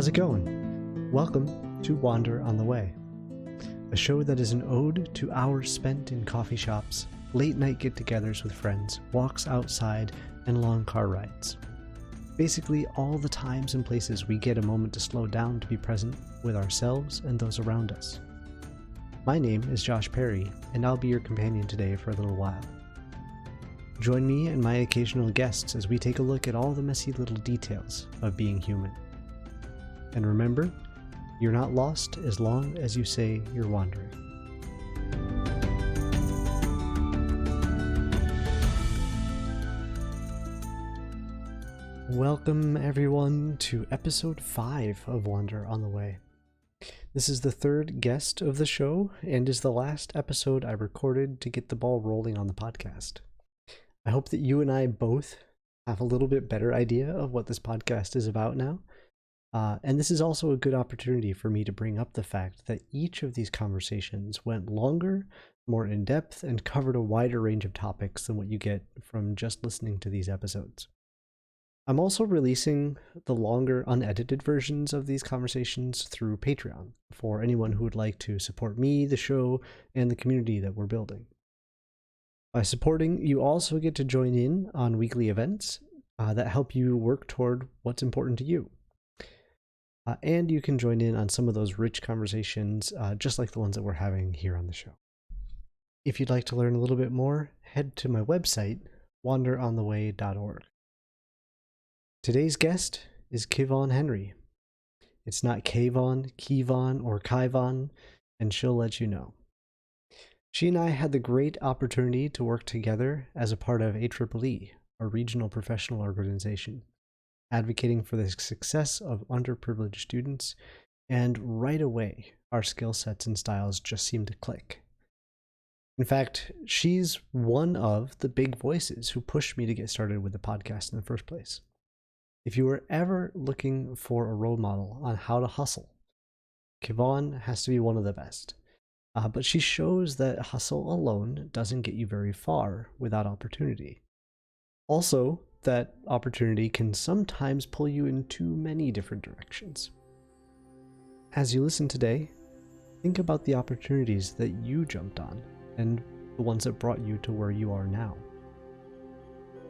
How's it going? Welcome to Wander on the Way, a show that is an ode to hours spent in coffee shops, late night get-togethers with friends, walks outside, and long car rides. Basically, all the times and places we get a moment to slow down to be present with ourselves and those around us. My name is Josh Perry, and I'll be your companion today for a little while. Join me and my occasional guests as we take a look at all the messy little details of being human. And remember, you're not lost as long as you say you're wandering. Welcome everyone to episode 5 of Wander on the Way. This is the third guest of the show and is the last episode I recorded to get the ball rolling on the podcast. I hope that you and I both have a little bit better idea of what this podcast is about now. And this is also a good opportunity for me to bring up the fact that each of these conversations went longer, more in-depth, and covered a wider range of topics than what you get from just listening to these episodes. I'm also releasing the longer, unedited versions of these conversations through Patreon for anyone who would like to support me, the show, and the community that we're building. By supporting, you also get to join in on weekly events that help you work toward what's important to you. And you can join in on some of those rich conversations, just like the ones that we're having here on the show. If you'd like to learn a little bit more, head to my website, wanderontheway.org. Today's guest is Kyvaughn Henry. It's not Kyvaughn, or Kyvaughn, and she'll let you know. She and I had the great opportunity to work together as a part of Ep5, a regional professional organization, advocating for the success of underprivileged students, and right away, our skill sets and styles just seemed to click. In fact, she's one of the big voices who pushed me to get started with the podcast in the first place. If you were ever looking for a role model on how to hustle, Kyvaughn has to be one of the best. But she shows that hustle alone doesn't get you very far without opportunity. Also, that opportunity can sometimes pull you in too many different directions. As you listen today, think about the opportunities that you jumped on and the ones that brought you to where you are now.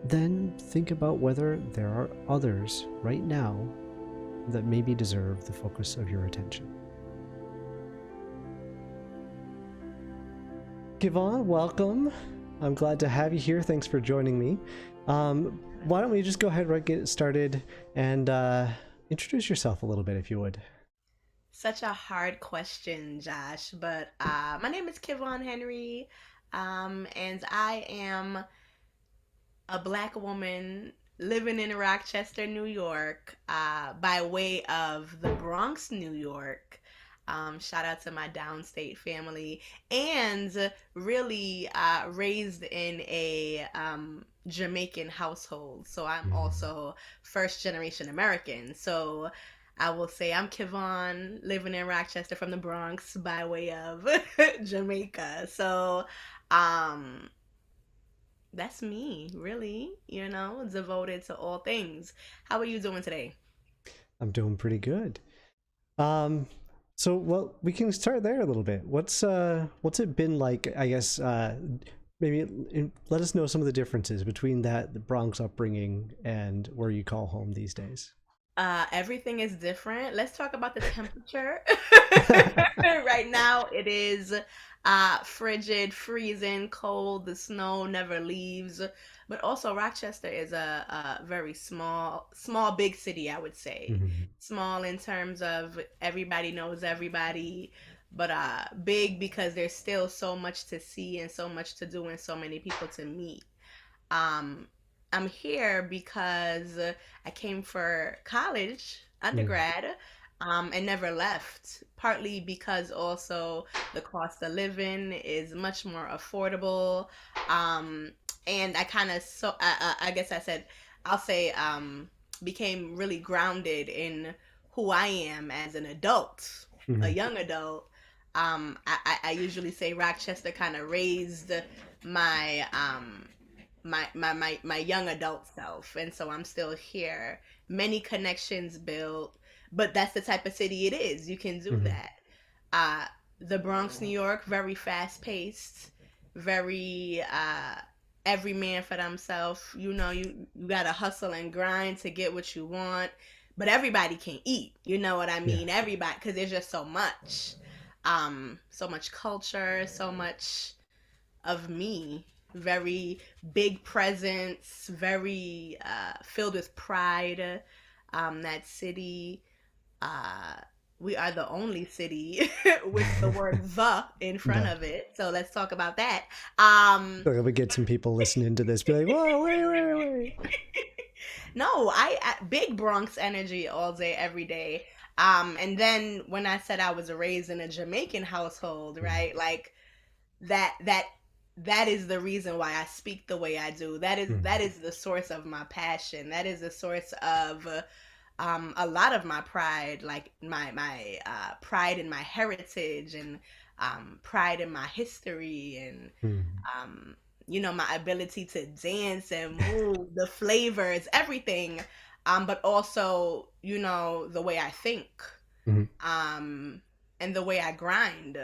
Then think about whether there are others right now that maybe deserve the focus of your attention. Kyvaughn, welcome. I'm glad to have you here. Thanks for joining me. Why don't we just go ahead and get started and introduce yourself a little bit, if you would. Such a hard question, Josh, but my name is Kyvaughn Henry, and I am a Black woman living in Rochester, New York, by way of the Bronx, New York. Shout out to my downstate family, and really raised in a Jamaican household. So I'm also first generation American. So I will say I'm Kyvaughn, living in Rochester from the Bronx by way of Jamaica. So that's me, really, devoted to all things. How are you doing today? I'm doing pretty good. So, well, we can start there a little bit. What's it been like, I guess, let us know some of the differences between the Bronx upbringing and where you call home these days. Everything is different. Let's talk about the temperature. Right now it is frigid, freezing, cold. The snow never leaves. But also Rochester is a very small, big city, I would say. Mm-hmm. Small in terms of everybody knows everybody, but big because there's still so much to see and so much to do and so many people to meet. Um, I'm here because I came for college, undergrad, and never left. Partly because also the cost of living is much more affordable. And I kind of, I guess I'll say, became really grounded in who I am as an adult, a young adult. I usually say Rochester kind of raised my my young adult self, and so I'm still here. Many connections built, but that's the type of city it is. You can do Hmm. that. uh the Bronx, New York, very fast paced, very every man for themselves. You know, you gotta hustle and grind to get what you want, but everybody can eat. You know what I Yeah. mean? Everybody, because there's just so much, so much culture, so much of me. Very big presence, very filled with pride. That city, uh, we are the only city with the word "the" in front No. of it. So let's talk about that. Um, So I would get some people listening to this be like, whoa, wait. no, I big Bronx energy all day, every day. And then when I said I was raised in a Jamaican household, right? Like that that that is the reason why I speak the way I do. That is the source of my passion. That is the source of a lot of my pride, like my pride in my heritage, and pride in my history, and Mm-hmm. um, my ability to dance and move, the flavors, everything. But also, the way I think, Mm-hmm. um, and the way I grind.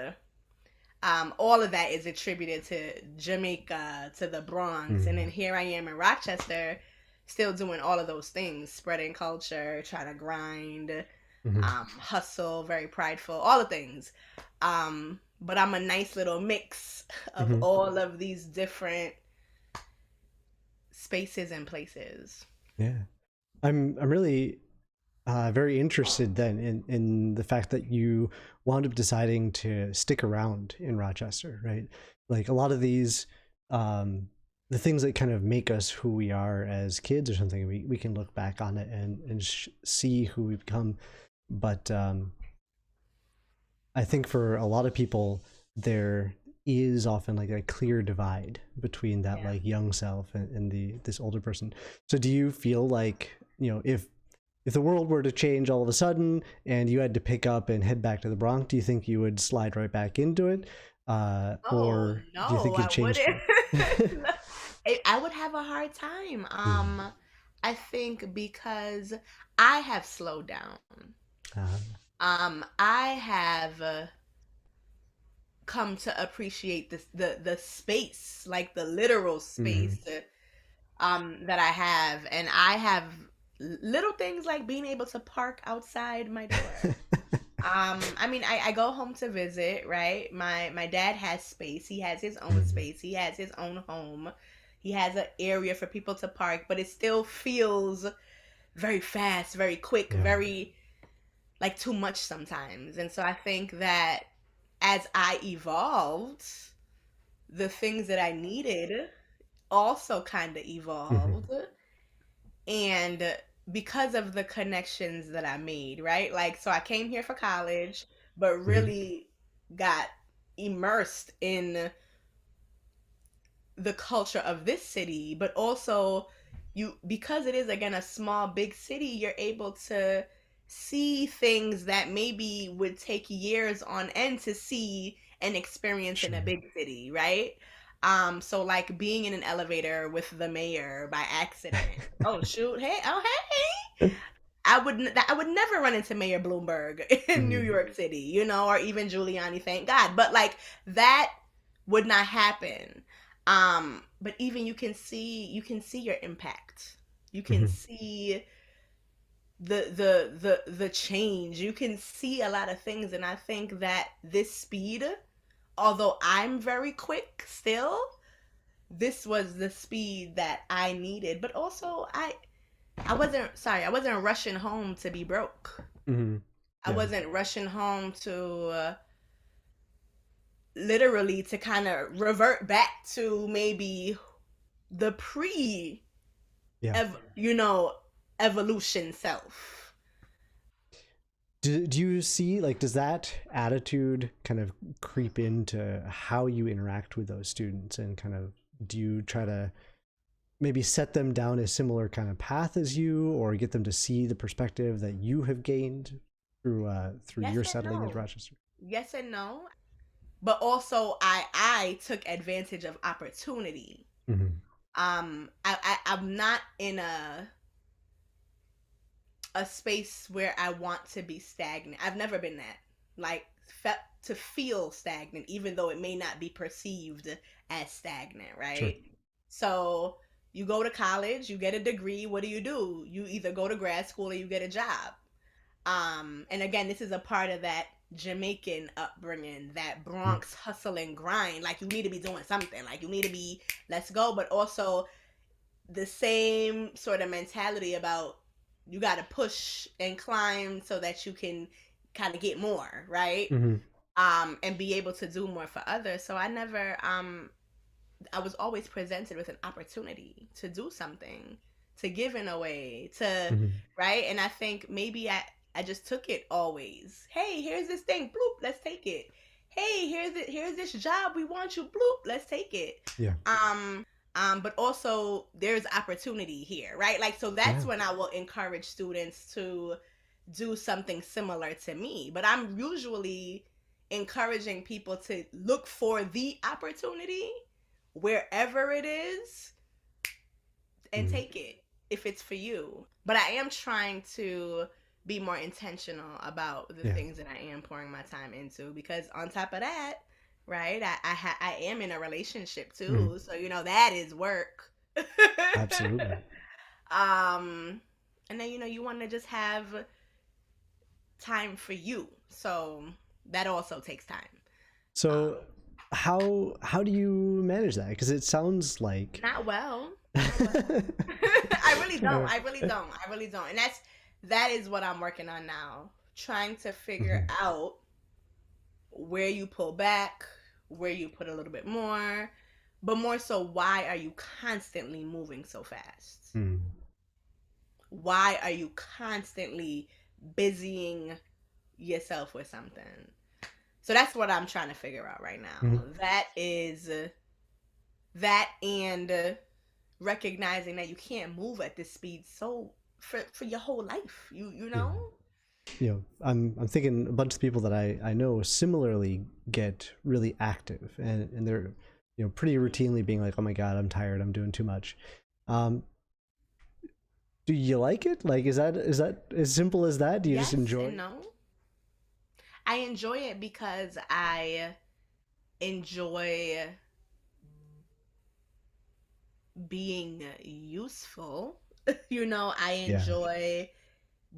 All of that is attributed to Jamaica, to the Bronx, and then here I am in Rochester, still doing all of those things, spreading culture, trying to grind, Mm-hmm. hustle, very prideful, all the things. But I'm a nice little mix of Mm-hmm. all of these different spaces and places. Yeah. I'm really very interested then in the fact that you wound up deciding to stick around in Rochester, right? Like a lot of these, the things that kind of make us who we are as kids or something, we can look back on it and see who we've become. But I think for a lot of people, there is often like a clear divide between that Yeah. like young self and the this older person. So do you feel like, if the world were to change all of a sudden and you had to pick up and head back to the Bronx, do you think you would slide right back into it? Oh Or do you no, think you'd I change wouldn't. track? I would have a hard time. Mm. I think because I have slowed down. I have come to appreciate the space, like the literal Mhm. space that I have, and I have little things like being able to park outside my door. I mean, I go home to visit, right? My dad has space. He has his own Mhm. space. He has his own home. He has an area for people to park, but it still feels very fast, very quick, Yeah. very like too much sometimes. And so I think that as I evolved, the things that I needed also kind of Mhm. evolved. And because of the connections that I made, right? Like, so I came here for college, but Mhm. really got immersed in the culture of this city, but also because it is again a small big city, you're able to see things that maybe would take years on end to see and experience in a Sure. big city, right? So like being in an elevator with the mayor by accident. Oh shoot, hey, oh hey, I would never run into Mayor Bloomberg in New Mhm. York City, or even Giuliani, thank God. But like that would not happen. But even you can see your impact. You can Mhm. see the change. You can see a lot of things, and I think that this speed, although I'm very quick still, this was the speed that I needed. But also I wasn't rushing home to be broke. Mhm. I Yeah. wasn't rushing home to literally to kind of revert back to maybe the pre Yeah. ev- you know evolution self. Do you see, like, does that attitude kind of creep into how you interact with those students, and kind of do you try to maybe set them down a similar kind of path as you, or get them to see the perspective that you have gained through Yes your and settling into no. Rochester? Yes and no. But also I took advantage of opportunity. Mm-hmm. I'm not in a a space where I want to be stagnant. I've never been that. Like to feel stagnant, even though it may not be perceived as stagnant, Sure. right? So you go to college, you get a degree. What do? You either go to grad school or you get a job. And again, this is a part of that Jamaican upbringing, that Mm. Bronx hustle and grind. Like you need to be doing something. Like you need to be, let's go, but also the same sort of mentality about you got to push and climb so that you can kind of get more, right? Mm-hmm. And be able to do more for others. So I never I was always presented with an opportunity to do something, to give in a way, to Mm-hmm. right. And I think maybe I just took it always. Hey, here's this thing, bloop, let's take it. Hey, here's this job, we want you, bloop, let's take it. Yeah. But also there's opportunity here, right? Like so Yeah. that's when I will encourage students to do something similar to me. But I'm usually encouraging people to look for the opportunity wherever it is and Mm. take it if it's for you. But I am trying to be more intentional about the Yeah. things that I am pouring my time into because on top of that, right, I am in a relationship Mm. too. So, that is work. Absolutely. And then, you want to just have time for you. So that also takes time. So how do you manage that? Because it sounds like Not well. Not well. I really don't. I really don't. I really don't. And that is what I'm working on now. Trying to figure Mhm. out where you pull back, where you put a little bit more, but more so why are you constantly moving so fast? Mm. Why are you constantly busying yourself with something? So that's what I'm trying to figure out right now. Mhm. That is that and recognizing that you can't move at this speed so for your whole life. You Yeah. know? I'm thinking a bunch of people that I know similarly get really active, and they're pretty routinely being like, oh my god, I'm tired, I'm doing too much. Um, do you like it? Like, is that as simple as that? Do you just Yes enjoy and it? no. I enjoy it because I enjoy being useful. I Yeah, enjoy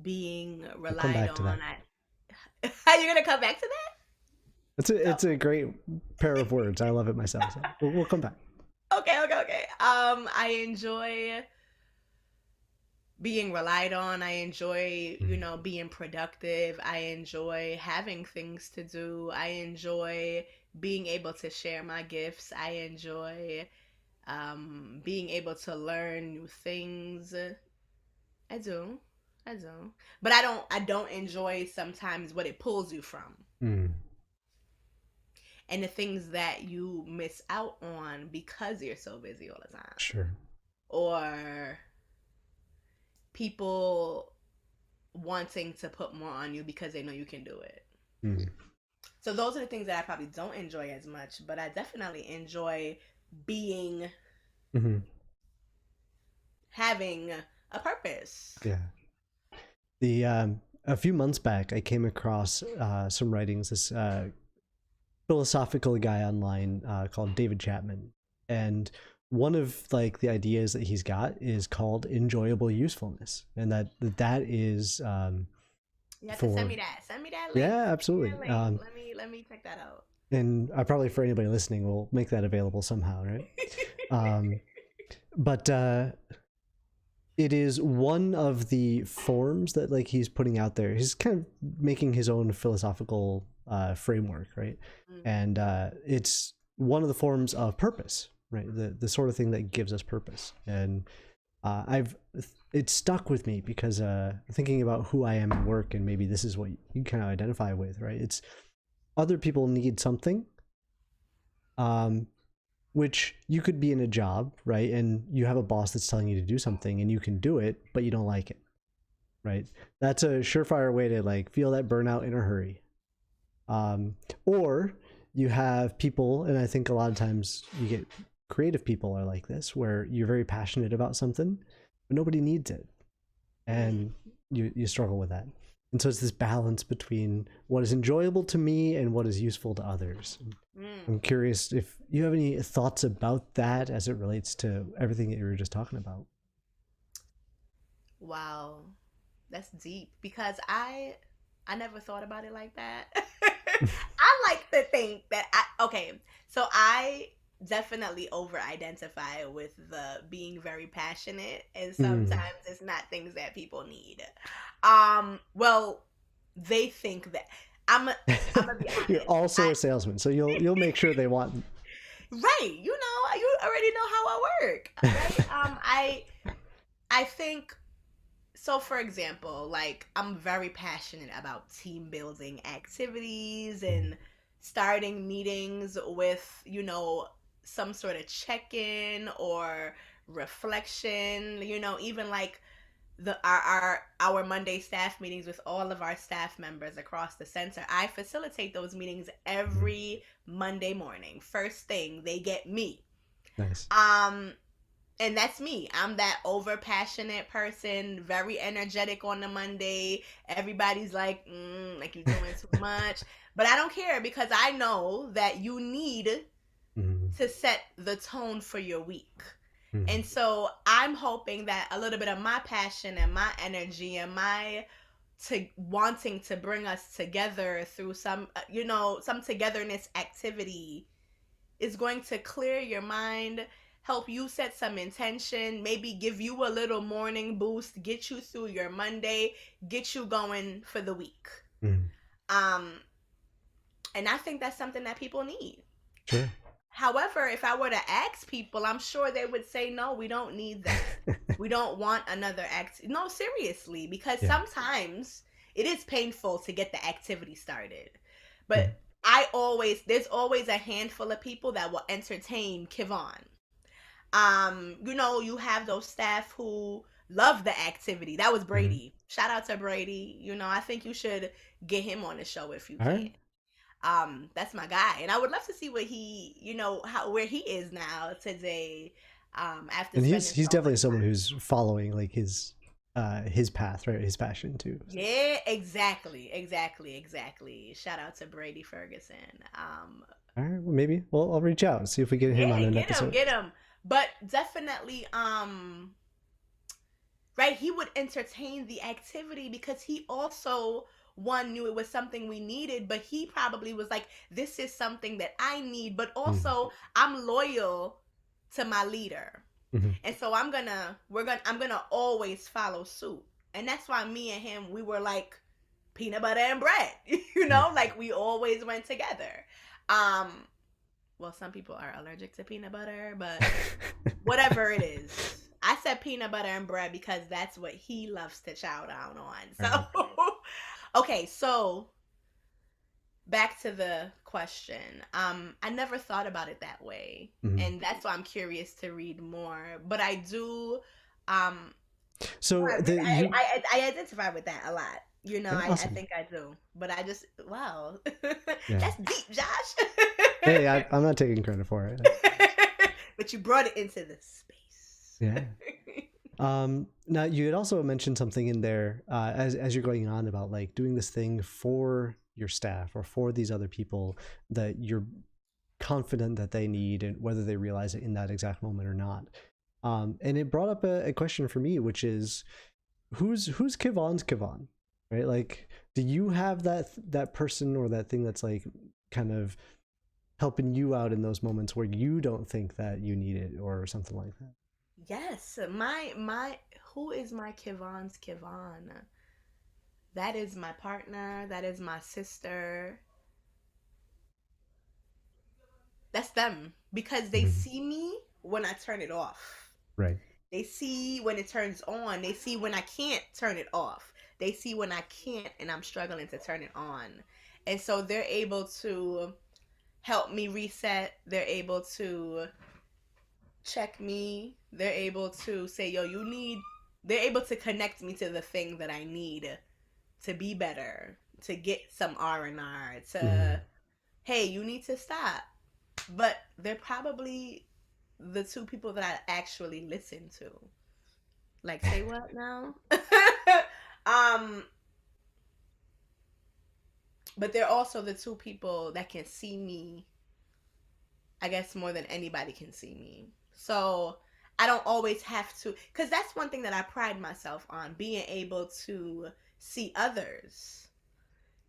being we'll come relied back to on. that. Are you gonna come back to that? It's a great pair of words. I love it myself. So we'll come back. Okay, okay, okay. I enjoy being relied on. I enjoy, Mm. being productive. I enjoy having things to do. I enjoy being able to share my gifts. I enjoy being able to learn new things. I do. I do. But I don't enjoy sometimes what it pulls you from Mm. and the things that you miss out on because you're so busy all the time. Sure. Or people wanting to put more on you because they know you can do it. Mm. So those are the things that I probably don't enjoy as much, but I definitely enjoy being Hmm. having a purpose. Yeah. The A few months back, I came across some writings. This philosophical guy online called David Chapman, and one of like the ideas that he's got is called enjoyable usefulness, and that is You have to send for me that. Send me that link. yeah, Send me absolutely. that link. Let me check that out. And I probably for anybody listening will make that available somehow, right? Um, but it is one of the forms that like he's putting out there. He's kind of making his own philosophical framework, right? Mm-hmm. And it's one of the forms of purpose, right? The sort of thing that gives us purpose. And I've it stuck with me because thinking about who I am at work, and maybe this is what you kind of identify with, right? It's other people need something, um, which you could be in a job, right? And you have a boss that's telling you to do something and you can do it, but you don't like it, right? That's a surefire way to like feel that burnout in a hurry. Or you have people, and I think a lot of times you get creative people are like this, where you're very passionate about something, but nobody needs it. Mm-hmm. And you struggle with that. And so it's this balance between what is enjoyable to me and what is useful to others. Mm. I'm curious if you have any thoughts about that as it relates to everything that you were just talking about. Wow, that's deep because I never thought about it like that. I like to think that I okay, so I definitely over identify with the being very passionate, and Mm. sometimes it's not things that people need. Well, they think that I'm gonna be You're honest. also a salesman, so you'll make sure they want. Right, you already know how I work, right? I think so. For example, like I'm very passionate about team building activities Mm. and starting meetings with, some sort of check-in or reflection, even like our Monday staff meetings with all of our staff members across the center. I facilitate those meetings Mm. every Monday morning. First thing, they get me. Nice. Um and that's me. I'm that over passionate person, very energetic on the Monday. Everybody's like you're doing too much, but I don't care because I know that you need Mm. to set the tone for your week. Mm. And so I'm hoping that a little bit of my passion and my energy and my to wanting to bring us together through some togetherness activity is going to clear your mind, help you set some intention, maybe give you a little morning boost, get you through your Monday, get you going for the week. Mm. Um, and I think that's something that people need. Sure. However, if I were to ask people, I'm sure they would say, no, we don't need that. We don't want another act. No, seriously, because Yeah. sometimes it is painful to get the activity started. Mm. But there's always a handful of people that will entertain Kyvaughn. You have those staff who love the activity. That was Mm. Brady. Shout out to Brady. I think you should get him on the show if you All right. can. That's my guy, and I would love to see what he, how where he is now today, after And spending he's so much definitely someone time. who's following like his path, right? His passion too. So. Yeah, exactly, exactly, exactly. Shout out to Brady Ferguson. All right. Well, maybe. Well, I'll reach out and see if we get him on Yeah, an get him, episode. get him. But definitely, right, he would entertain the activity because he also one knew it was something we needed, but he probably was like, this is something that I need, but Mm. also I'm loyal to my leader. Mm-hmm. And so I'm gonna always follow suit. And that's why me and him, we were like peanut butter and bread. Mm. Like we always went together. Um, well, some people are allergic to peanut butter, but whatever it is. I said peanut butter and bread because that's what he loves to chow down on. All right. So okay, so back to the question. I never thought about it that way. Mm-hmm. And that's why I'm curious to read more. But I do um So the you I identify with that a lot. okay, I awesome. think I do. But I just wow. Yeah. That's deep, Josh. Hey, I'm not taking credit for it. But you brought it into the space. Yeah. Now you had also mentioned something in there as you're going on about like doing this thing for your staff or for these other people that you're confident that they need and whether they realize it in that exact moment or not. And it brought up a question for me, which is who's Kyvaughn's Kyvaughn, right? Like, do you have that person or that thing that's like kind of helping you out in those moments where you don't think that you need it or something like that? Yes, my who is my Kyvaughn's Kyvaughn? That is my partner. That is my sister. That's them because they Mhm. see me when I turn it off. Right. They see when it turns on. They see when I can't turn it off. They see when I can't and I'm struggling to turn it on. And so they're able to help me reset. They're able to check me. They're able to say, yo, they're able to connect me to the thing that I need to be better, to get some R&R, to, Mhm. hey, you need to stop. But they're probably the two people that I actually listen to. Like, say what now? um, but they're also the two people that can see me, I guess, more than anybody can see me. So I don't always have to, because that's one thing that I pride myself on, being able to see others,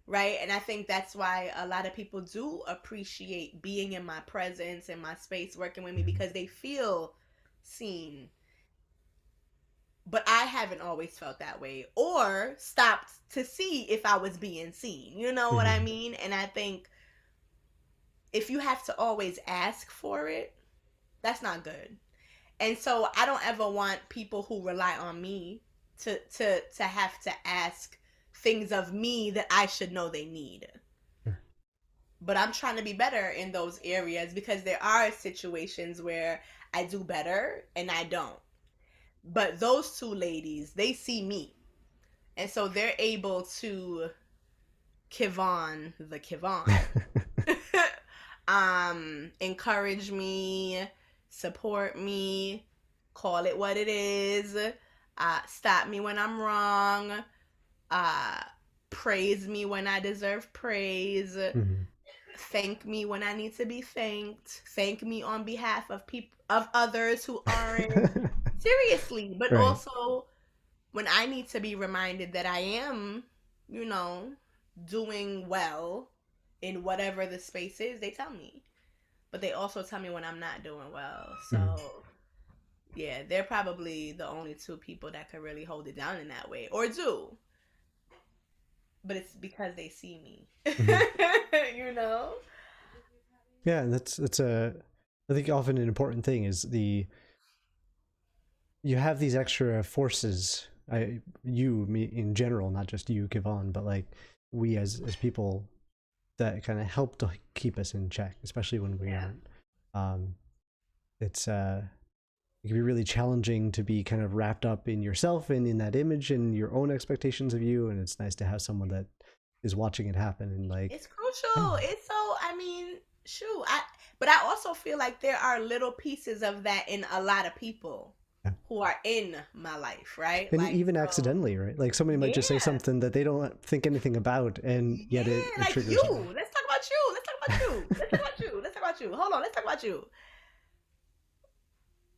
right? And I think that's why a lot of people do appreciate being in my presence, in my space, working with me, because they feel seen. But I haven't always felt that way or stopped to see if I was being seen. You know what I Mm-hmm. mean? And I think if you have to always ask for it, that's not good. And so I don't ever want people who rely on me to have to ask things of me that I should know they need. But I'm trying to be better in those areas because there are situations where I do better and I don't. But those two ladies, they see me. And so they're able to Kyvaughn the Kyvaughn. Encourage me, support me, call it what it is, stop me when I'm wrong, uh, praise me when I deserve praise, Mm-hmm. thank me when I need to be thanked, thank me on behalf of people of others who aren't. Seriously, but Right. also when I need to be reminded that I am, you know, doing well in whatever the space is, they tell me. But they also tell me when I'm not doing well. Mm-hmm. So, yeah, they're probably the only two people that could really hold it down in that way or do. But it's because they see me. Mm-hmm. You know? Yeah, and that's a, I think often an important thing is you have these extra forces. Me in general, not just you, Kyvaughn, but like we as people that kind of help to keep us in check, especially when we Yeah. aren't. Um, it's it can be really challenging to be kind of wrapped up in yourself and in that image and your own expectations of you, and it's nice to have someone that is watching it happen and like, It's yeah, crucial. It's so, I mean, shoot. But I also feel like there are little pieces of that in a lot of people yeah. who are in my life, right? And Like, even so, accidentally, right? Like somebody might just say yeah. something that they don't think anything about, and yet it, Yeah, it like triggers you. something. Let's talk about you. Let's talk about you. Let's talk about you. Let's talk about you. Hold on. Let's talk about you.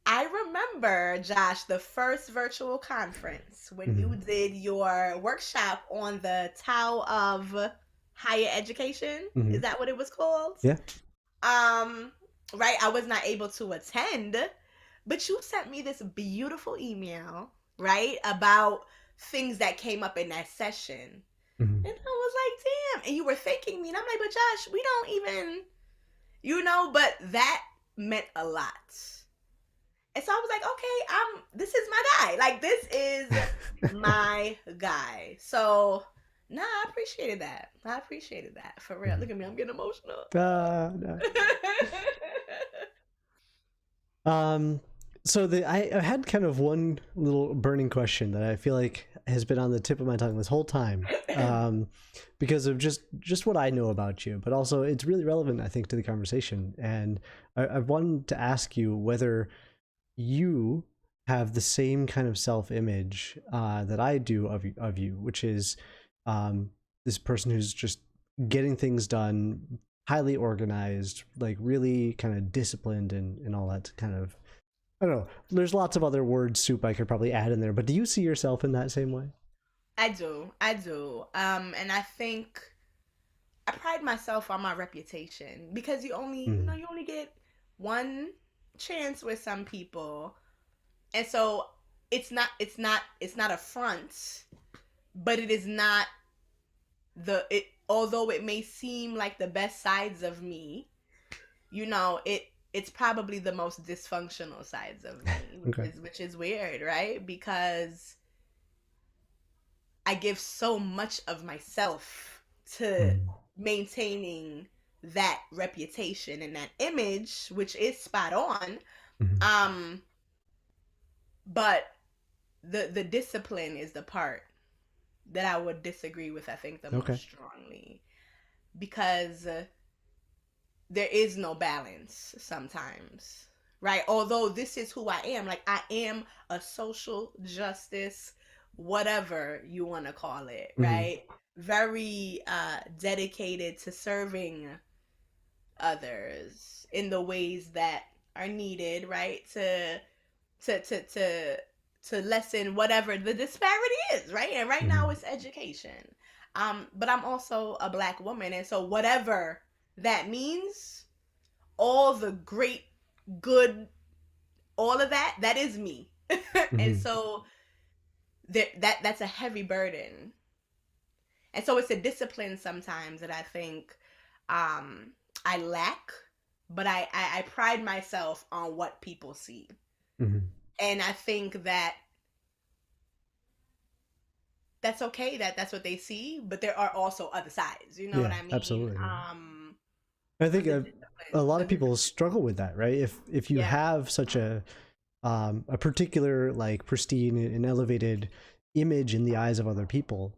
I remember, Josh, the first virtual conference when Mm-hmm. you did your workshop on the Tao of Higher Education. Mm-hmm. Is that what it was called? Yeah. Um, right. I was not able to attend, but you sent me this beautiful email, right, about things that came up in that session. Mm-hmm. And I was like, damn. And you were thanking me. And I'm like, but Josh, we don't even, but that meant a lot. And so I was like, okay, this is my guy. Like, this is my guy. So, nah, I appreciated that. I appreciated that. For real. Look at me. I'm getting emotional. No. Um, so I had kind of one little burning question that I feel like has been on the tip of my tongue this whole time, because of just what I know about you, but also it's really relevant, I think, to the conversation. And I wanted to ask you whether you have the same kind of self-image that I do of you, which is this person who's just getting things done, highly organized, like really kind of disciplined and all that kind of. I don't know. There's lots of other word soup I could probably add in there, but do you see yourself in that same way? I do. I do. And I think I pride myself on my reputation because Mm, you only get one chance with some people. And so it's not a front, but it is not although it may seem like the best sides of me, it's probably the most dysfunctional sides of me, okay. which is weird, right? Because I give so much of myself to Mm, maintaining that reputation and that image, which is spot on. mm, Um, but the discipline is the part that I would disagree with, I think, the most okay. strongly. Because there is no balance sometimes, right? Although this is who I am. Like, I am a social justice whatever you want to call it, Mm-hmm. right? Very dedicated to serving others in the ways that are needed, right? To to to to lessen whatever the disparity is, right? And right now Mm-hmm. it's education. But I'm also a black woman, and so whatever that means, all the great, good, all of that, that is me. And Mm-hmm. so that's a heavy burden. And so it's a discipline sometimes that I think um, I lack, but I pride myself on what people see. Mm-hmm. And I think that that's okay that that's what they see, but there are also other sides. You know what Yeah, I mean? absolutely. I think a lot The of people discipline. struggle with that, right? If you Yeah. have such a particular like pristine and elevated image in the eyes of other people,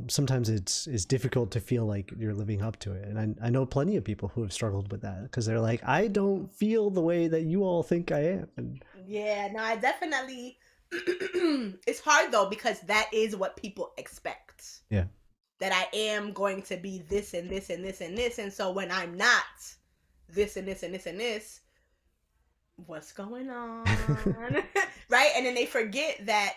sometimes it's difficult to feel like you're living up to it. And I know plenty of people who have struggled with that because they're like, I don't feel the way that you all think I am. And Yeah, no, I definitely. It's hard though because that is what people expect. yeah. That I am going to be this and this and this and this, and so when I'm not this and this and this and this, what's going on? Right? And then they forget that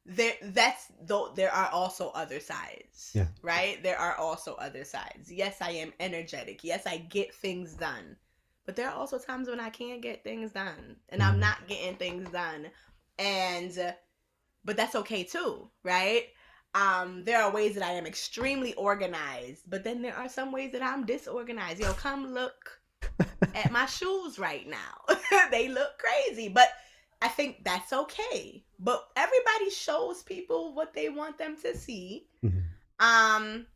there are also other sides, Yeah. right? There are also other sides. Yes, I am energetic. Yes, I get things done. But there are also times when I can't get things done and I'm Mhm. not getting things done. And but that's okay too, right? There are ways that I am extremely organized, but then there are some ways that I'm disorganized. Come look at my shoes right now. They look crazy, but I think that's okay. But everybody shows people what they want them to see. Mhm. Um,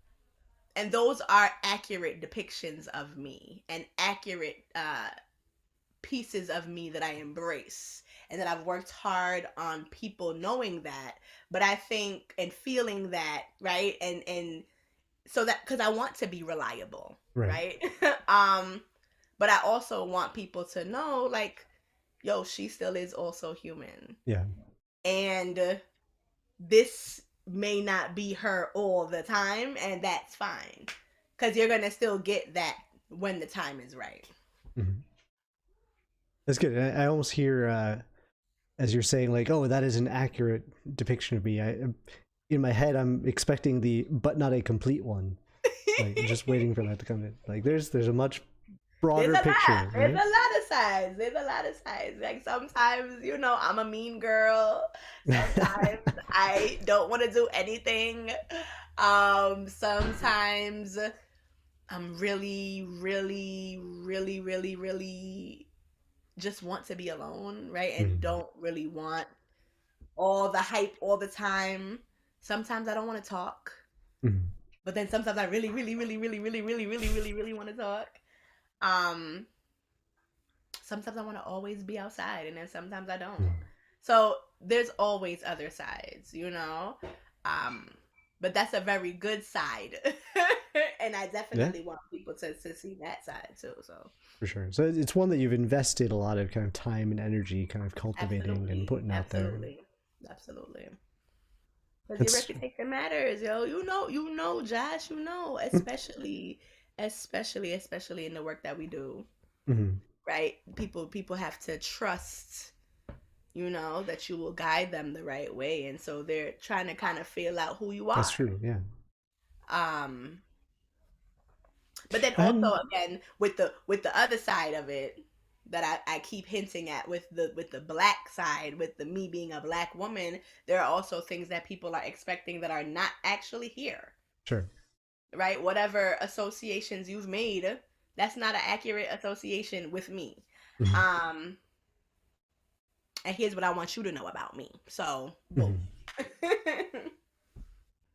and those are accurate depictions of me and accurate pieces of me that I embrace and that I've worked hard on people knowing that. But I think and feeling that, right? And so that because I want to be reliable, Right. right? um but I also want people to know, like, yo, she still is also human. Yeah. And this may not be her all the time, and that's fine. Because you're going to still get that when the time is right. Mhm. That's good. I almost hear as you're saying like, oh, that is an accurate depiction of me. In my head I'm expecting the but not a complete one. Like just waiting for that to come in. Like there's a much There's broader a lot. picture, There's a right? lot of sides. There's a lot of sides. Like sometimes, I'm a mean girl. Sometimes I don't want to do anything. Sometimes I'm really, really, really, really, really just want to be alone, right? And Mhm. don't really want all the hype all the time. Sometimes I don't want to talk, Mhm. but then sometimes I really, really, really, really, really, really, really, really, really want to talk. Um, Sometimes I want to always be outside, and then sometimes I don't. Mhm. So there's always other sides. Um, but that's a very good side, and I Yeah, definitely want people to see that side too. So for sure. So it's one that you've invested a lot of kind of time and energy kind of cultivating and absolutely, putting out there. absolutely, absolutely. Because your It's reputation matters, yo. Josh. Especially in the work that we do, mhm. right? People have to trust, that you will guide them the right way, and so they're trying to kind of feel out who you That's are. true. Yeah. Um, but then And also again with the other side of it that I keep hinting at with the black side, with the me being a black woman, there are also things that people are expecting that are not actually here, sure. right? Whatever associations you've made, that's not an accurate association with me. Mhm. Um, and here's what I want you to know about me. So, boom. Mhm.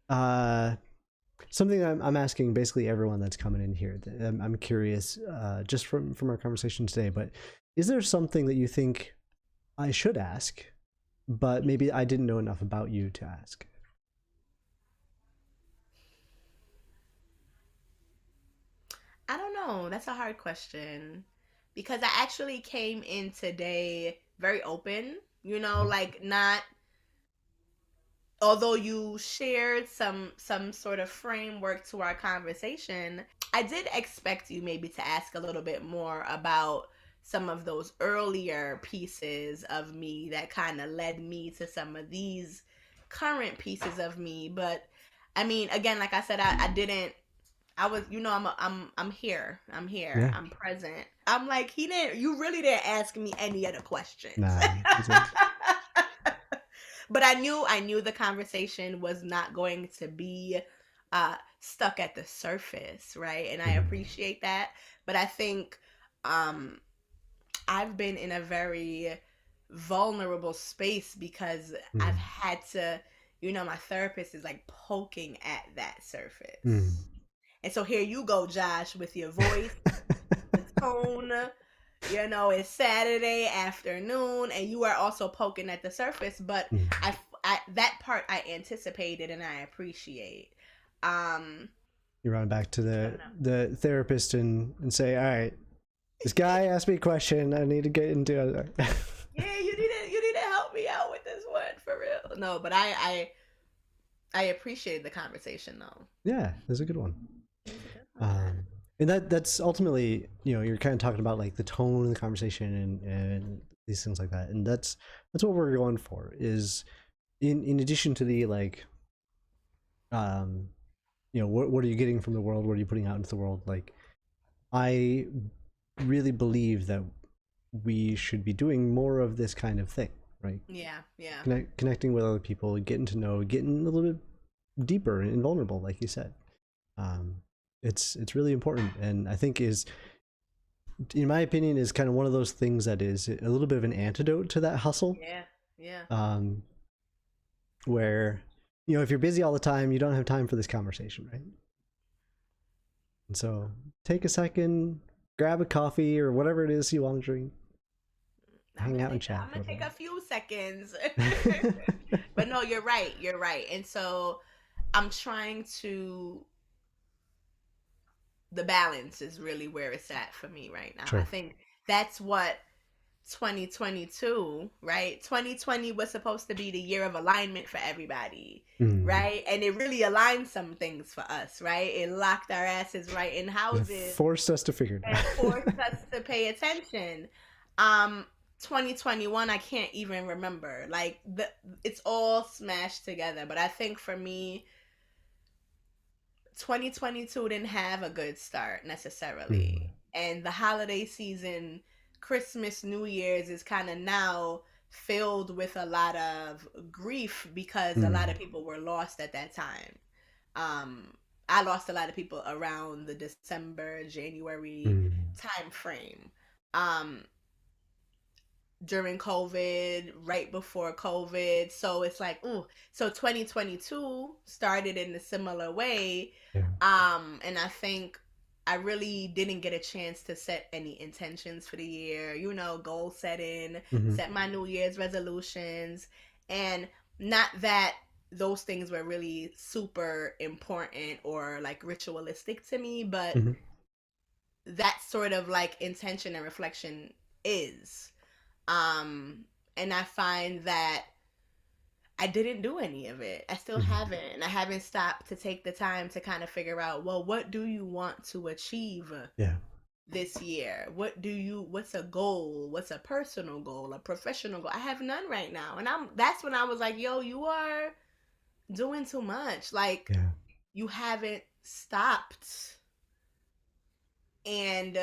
Uh, something I'm asking basically everyone that's coming in here. I'm curious, just from our conversation today. But is there something that you think I should ask, but maybe I didn't know enough about you to ask? I don't know. That's a hard question because I actually came in today very open, Mhm. like not although you shared some sort of framework to our conversation, I did expect you maybe to ask a little bit more about some of those earlier pieces of me that kind of led me to some of these current pieces of me. But I mean, again, like I said, I didn't. I was, I'm here. I'm here. Yeah. I'm present. I'm like, he didn't. You really didn't ask me any other questions. Nah. It's a, But I knew the conversation was not going to be stuck at the surface, right? And I mhm. appreciate that. But I think um, I've been in a very vulnerable space because I've Mhm. had to, my therapist is like poking at that surface. Mhm. And so here you go, Josh, with your voice, the tone. It's Saturday afternoon, and you are also poking at the surface. But Mhm. that part I anticipated and I appreciate. Um, You run back to I the don't know. the therapist and say, all right, this guy asked me a question. I need to get into it. Yeah, you need to help me out with this one for real. No, but I appreciated the conversation though. Yeah, that's a good one. It was a good one. Um, and that's ultimately, you're kind of talking about like the tone of the conversation and these things like that. And that's what we're going for is in addition to the like, um, what are you getting from the world? What are you putting out into the world? Like, I really believe that we should be doing more of this kind of thing, right? Yeah, yeah. Connecting with other people, getting to know, getting a little bit deeper and vulnerable, like you said. Um, it's really important, and I think is, in my opinion, is kind of one of those things that is a little bit of an antidote to that hustle. Yeah, yeah. Um, where if you're busy all the time, you don't have time for this conversation, right? And so take a second, grab a coffee or whatever it is you want to drink, hang out and chat I'm for gonna a take a little few seconds. bit. But no, you're right. You're right. And so I'm trying to the balance is really where it's at for me right now. I Sure. think that's what 2022, right? 2020 was supposed to be the year of alignment for everybody, Mm. right? And it really aligned some things for us, right? It locked our asses right in It houses forced us to figure it and forced out. us to pay attention. Um 2021 I can't even remember. Like it's all smashed together, but I think for me 2022 didn't have a good start Mm. necessarily. And the holiday season, Christmas, New Year's is kind of now filled with a lot of grief because a lot Mm. of people were lost at that time. Um, I lost a lot of people around the December, January Mm. time frame. Um, during COVID, right before COVID. So it's like, ooh, so 2022 started in a similar way. Yeah. And I think I really didn't get a chance to set any intentions for the year, goal setting, Mm-hmm. set my New Year's resolutions. And not that those things were really super important or like ritualistic to me, but Mm-hmm. that sort of like intention and reflection is. Um, and I find that I didn't do any of it. I still Mm-hmm. haven't. I haven't stopped to take the time to kind of figure out, well, what do you want to achieve Yeah. this year? What's a goal? What's a personal goal? A professional goal? I have none right now. And that's when I was like, yo, you are doing too much. Like, Yeah. you haven't stopped. And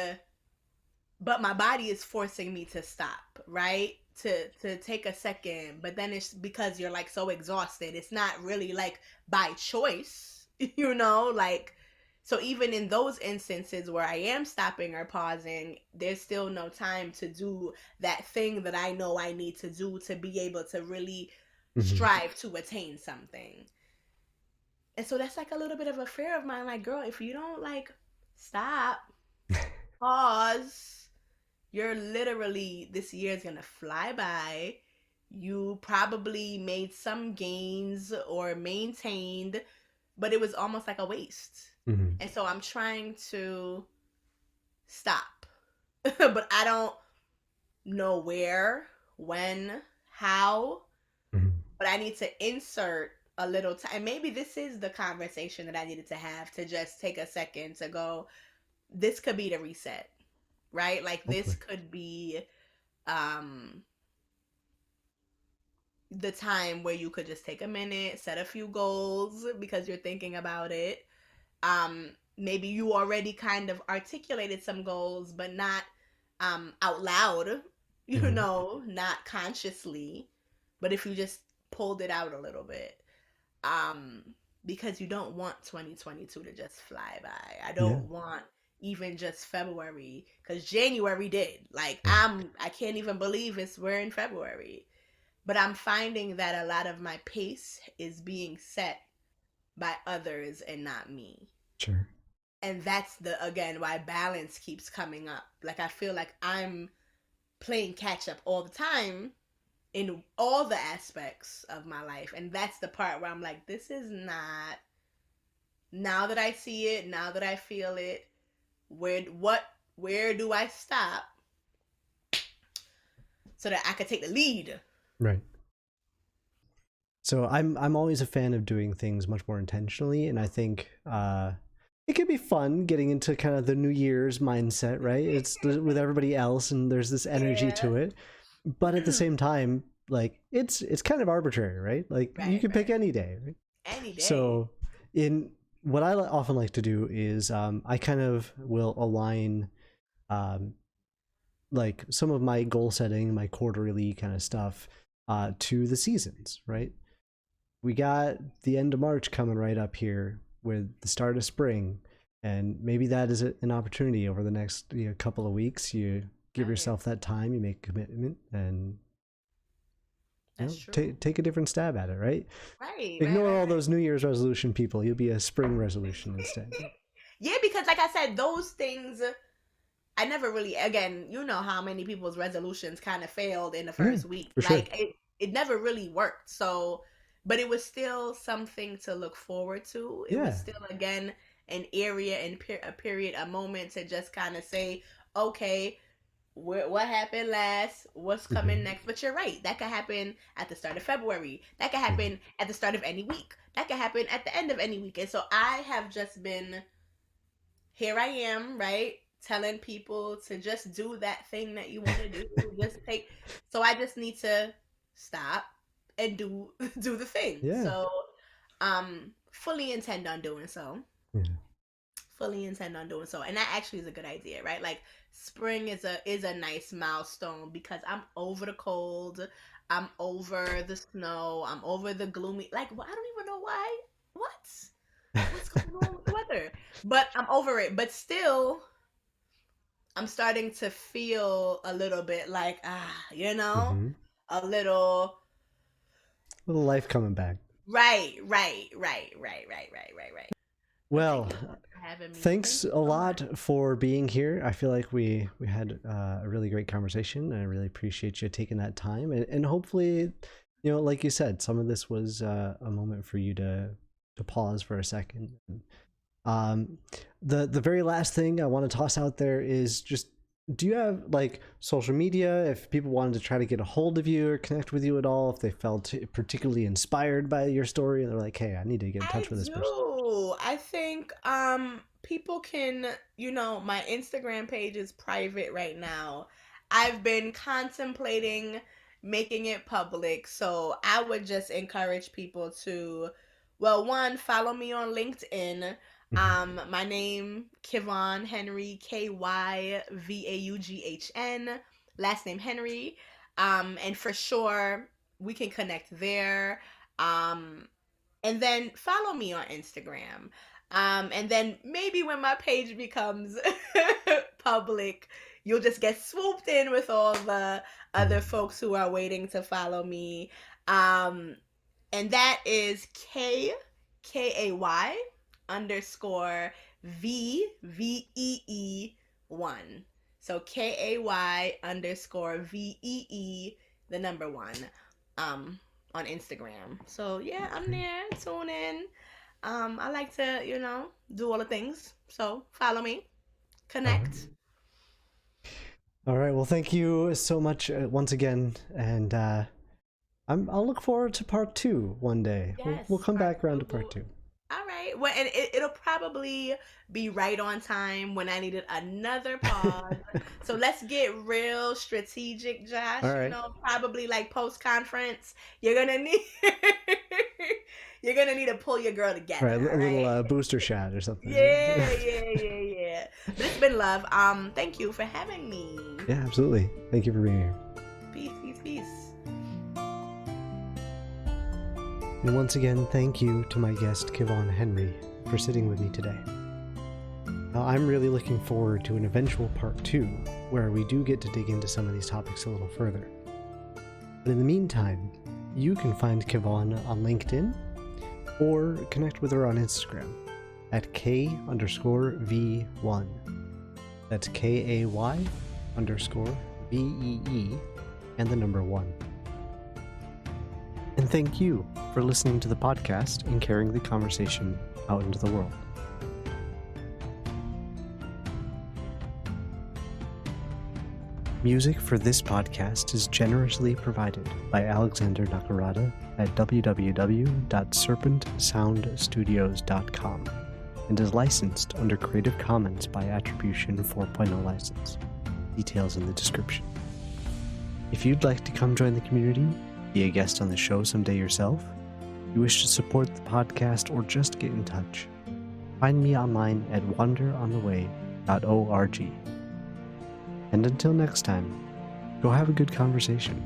but my body is forcing me to stop, right? To take a second, but then it's because you're like so exhausted. It's not really like by choice, like so even in those instances where I am stopping or pausing, there's still no time to do that thing that I know I need to do to be able to really Mm-hmm. strive to attain something. And so that's like a little bit of a fear of mine, like, girl, if you don't like stop, pause, you're literally, this year is gonna fly by. You probably made some gains or maintained, but it was almost like a waste. Mm-hmm. And so I'm trying to stop, but I don't know where, when, how, Mm-hmm. but I need to insert. a little time. Maybe this is the conversation that I needed to have, to just take a second to go, this could be the reset, right? Like this Hopefully. could be um the time where you could just take a minute, set a few goals because you're thinking about it. Maybe you already kind of articulated some goals, but not out loud, Hmm. not consciously, but if you just pulled it out a little bit. Um, because you don't want 2022 to just fly by. I Yeah. don't want even just February, because January did. Like Yeah. I can't even believe we're in February. But I'm finding that a lot of my pace is being set by others and not me. Sure. And that's the again why balance keeps coming up. Like I feel like I'm playing catch up all the time in all the aspects of my life. And that's the part where I'm like, this is not, now that I see it, now that I feel it, where do I stop so that I could take the lead? Right. So I'm always a fan of doing things much more intentionally, and I think it can be fun getting into kind of the New Year's mindset, right? It's with everybody else, and there's this energy Yeah. to it, but at the same time, like it's kind of arbitrary, right? Like you Right, can pick right. any day, right? Any day. So in what I often like to do is I kind of will align um, like some of my goal setting, my quarterly kind of stuff to the seasons, right? We got the end of March coming right up here with the start of spring, and maybe that is an opportunity over the next couple of weeks. You give Right. yourself that time, you make a commitment, and That's true. take a different stab at it. Right? Right, right, Ignore right, all right. those New Year's resolution people. You'll be a spring resolution instead. Yeah, because like I said, those things I never really, again, you know how many people's resolutions kind of failed in the Yeah, first week. for sure. Like it never really worked. So, but it was still something to look forward to. It was Yeah. still again an area and a period, a moment to just kind of say, okay, what happened last? What's coming Hmm. next? But you're right. That could happen at the start of February. That could Hmm. happen at the start of any week. That could happen at the end of any week. And so I have just been, here I am, right? Telling people to just do that thing that you want to do. Just take. So I just need to stop and do do the thing. Yeah. So fully intend on doing so. Yeah. Fully intend on doing so. And that actually is a good idea, right? Like spring is a nice milestone because I'm over the cold. I'm over the snow. I'm over the gloomy, like well, I don't even know why. What's going on with the weather? But I'm over it. But still, I'm starting to feel a little bit like Hmm. a little. Little life coming back. Right. But thank Well, you so much for having me. Thank thanks you a so much. lot for being here. I feel like we had a really great conversation, and I really appreciate you taking that time. And hopefully, like you said, some of this was a moment for you to pause for a second. Um, the very last thing I want to toss out there is just, do you have like social media? If people wanted to try to get a hold of you or connect with you at all, if they felt particularly inspired by your story, and they're like, "Hey, I need to get in touch I with this person." do. I think people can, my Instagram page is private right now. I've been contemplating making it public, so I would just encourage people to, well, one, follow me on LinkedIn. Hmm. My name Kyvaughn Henry, Kyvaughn, last name Henry. And for sure we can connect there. Um and then follow me on Instagram. And then maybe when my page becomes public, you'll just get swooped in with all the other folks who are waiting to follow me. Um, and that is KAY underscore VEE 1. So KAY underscore VEE the number one. Um, on Instagram. So yeah, I'm Okay. there. Tune in. I like to, do all the things. So follow me, All right. connect. All right. Well, thank you so much once again, and I'll look forward to part 2 one day. We'll Yes, come part back around to two. part 2. All right. Well, and it'll probably be right on time when I needed another pause. So let's get real strategic, All Josh. right. Probably like post conference, you're gonna need you're gonna need to pull your girl All together. right, a All little right. booster shot or something. Yeah. But it's been love. Thank you for having me. Yeah, absolutely. Thank you for being here. Peace. And once again, thank you to my guest, Kyvaughn Henry, for sitting with me today. Now, I'm really looking forward to an eventual part 2, where we do get to dig into some of these topics a little further. But in the meantime, you can find Kyvaughn on LinkedIn, or connect with her on Instagram at K_V1. That's KAY_VEE and the number 1. And thank you for listening to the podcast and carrying the conversation out into the world. Music for this podcast is generously provided by Alexander Nakarada at www.serpentsoundstudios.com and is licensed under Creative Commons by Attribution 4.0 license. Details in the description. If you'd like to come join the community, be a guest on the show someday yourself, you wish to support the podcast, or just get in touch, find me online at wanderontheway.org. And until next time, go have a good conversation.